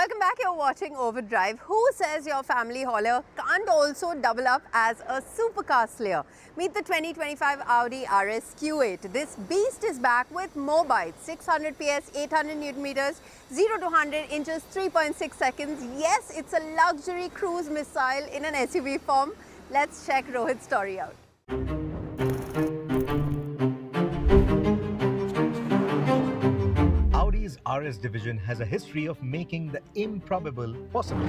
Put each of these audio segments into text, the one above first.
Welcome back. You're watching Overdrive. Who says your family hauler can't also double up as a supercar slayer? Meet the 2025 Audi RS Q8. This beast is back with more bites. 600 PS, 800 Newton meters, 0 to 100 inches, 3.6 seconds. Yes, it's a luxury cruise missile in an SUV form. Let's check Rohit's story out. Audi's RS division has a history of making the improbable possible.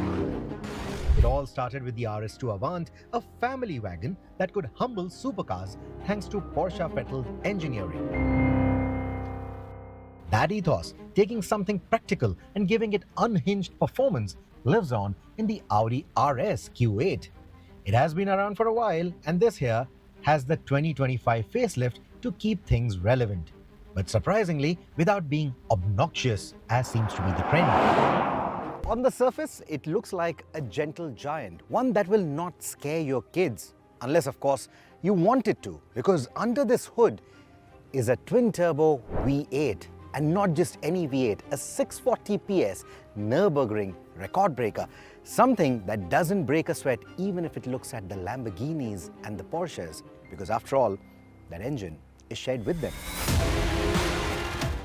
It all started with the RS2 Avant, a family wagon that could humble supercars thanks to Porsche petrol engineering. That ethos, taking something practical and giving it unhinged performance, lives on in the Audi RS Q8. It has been around for a while, and this here has the 2025 facelift to keep things relevant. But surprisingly, without being obnoxious, as seems to be the trend. On the surface, it looks like a gentle giant, one that will not scare your kids, unless of course you want it to, because under this hood is a twin-turbo V8, and not just any V8, a 640 PS Nürburgring record breaker, something that doesn't break a sweat even if it looks at the Lamborghinis and the Porsches, because after all, that engine is shared with them.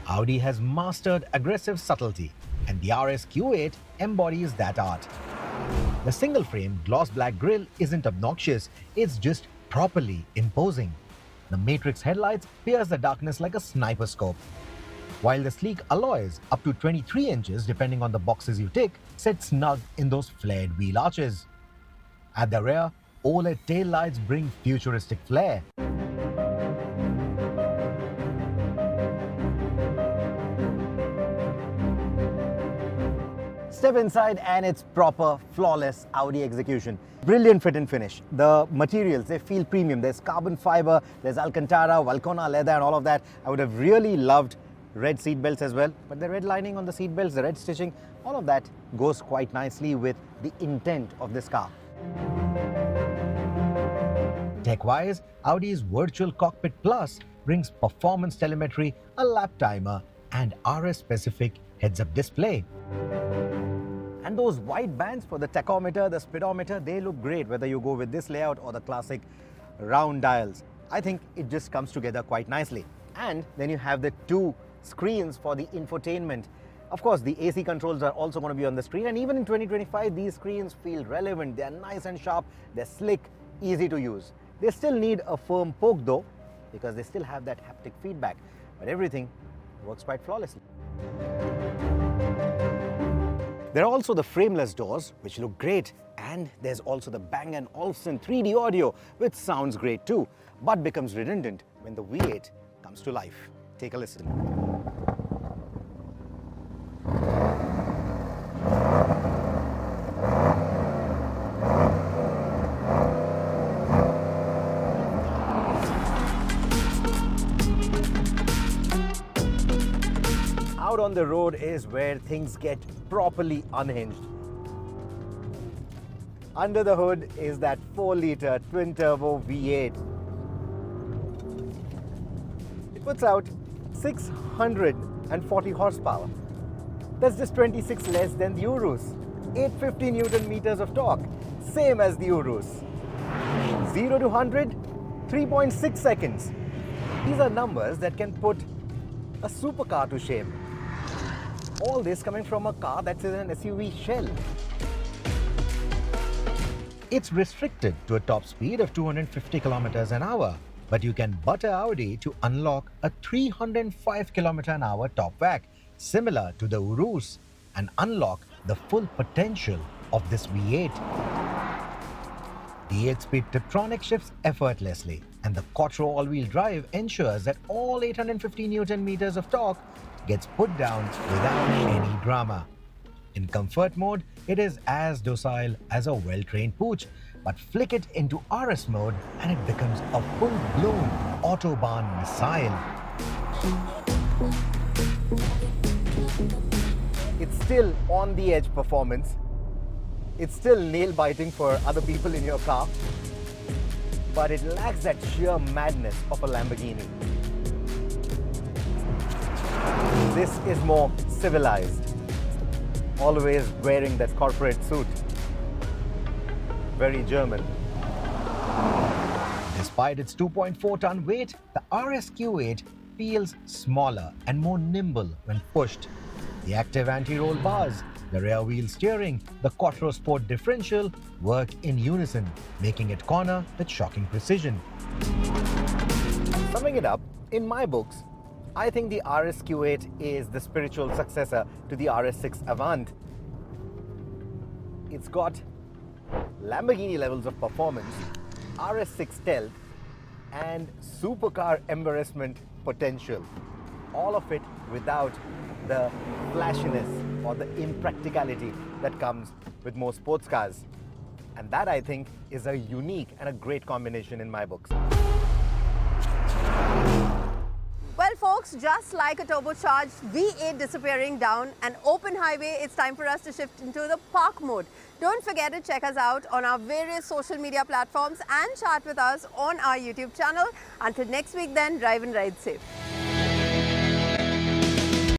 Audi has mastered aggressive subtlety, and the RS Q8 embodies that art. The single-frame gloss black grille isn't obnoxious, it's just properly imposing. The matrix headlights pierce the darkness like a sniper scope, while the sleek alloys, up to 23 inches depending on the boxes you tick, sit snug in those flared wheel arches. At the rear, OLED taillights bring futuristic flair. Step inside and it's proper, flawless Audi execution. Brilliant fit and finish. The materials, they feel premium. There's carbon fiber, there's Alcantara, Valcona leather and all of that. I would have really loved red seat belts as well, but the red lining on the seat belts, the red stitching, all of that goes quite nicely with the intent of this car. Tech-wise, Audi's Virtual Cockpit Plus brings performance telemetry, a lap timer, and RS-specific heads-up display. And those white bands for the tachometer, the speedometer, they look great whether you go with this layout or the classic round dials. I think it just comes together quite nicely. And then you have the two screens for the infotainment. Of course, the AC controls are also going to be on the screen, and even in 2025, these screens feel relevant. They're nice and sharp, they're slick, easy to use. They still need a firm poke though, because they still have that haptic feedback, but everything works quite flawlessly. There are also the frameless doors, which look great, and there's also the Bang & Olufsen 3D audio, which sounds great too, but becomes redundant when the V8 comes to life. Take a listen. Out on the road is where things get properly unhinged. Under the hood is that 4-liter twin-turbo V8. It puts out 640 horsepower. That's just 26 less than the Urus. 850 Newton meters of torque, same as the Urus. 0 to 100, 3.6 seconds. These are numbers that can put a supercar to shame. All this coming from a car that's in an SUV shell. It's restricted to a top speed of 250 kilometers an hour, but you can butter Audi to unlock a 305 kilometer an hour top vac, similar to the Urus, and unlock the full potential of this V8. The 8-speed Tiptronic shifts effortlessly, and the Quattro all-wheel drive ensures that all 850 Newton meters of torque gets put down without any drama. In comfort mode, it is as docile as a well-trained pooch, but flick it into RS mode and it becomes a full-blown Autobahn missile. It's still on-the-edge performance. It's still nail-biting for other people in your car, but it lacks that sheer madness of a Lamborghini. This is more civilized. always wearing that corporate suit. Very German. Despite its 2.4-ton weight, the RS Q8 feels smaller and more nimble when pushed. The active anti-roll bars, the rear wheel steering, the Quattro Sport differential work in unison, making it corner with shocking precision. Summing it up, in my books, I think the RS Q8 is the spiritual successor to the RS6 Avant. It's got Lamborghini levels of performance, RS6 stealth, and supercar embarrassment potential. All of it without the flashiness or the impracticality that comes with most sports cars. And that, I think, is a unique and a great combination in my books. Well, folks, just like a turbocharged V8 disappearing down an open highway, it's time for us to shift into the park mode. Don't forget to check us out on our various social media platforms and chat with us on our YouTube channel. Until next week then, drive and ride safe.